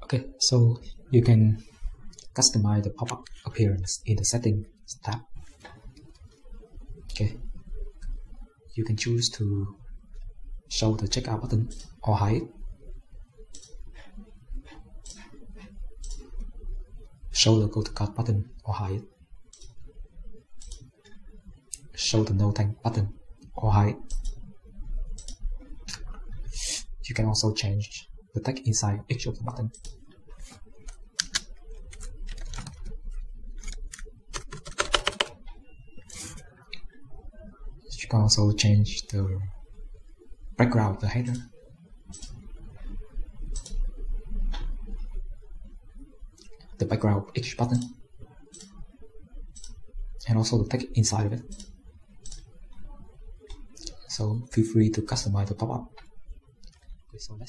Okay, so you can customize the pop-up appearance in the settings tab. Okay, you can choose to show the checkout button or hide it, show the go to cart button or hide it, show the no thank button or hide. You can also change the text inside each of the button. You can also change the background of the header. The background of each button. And also the text inside of it. So feel free to customize the pop-up. Okay, so let's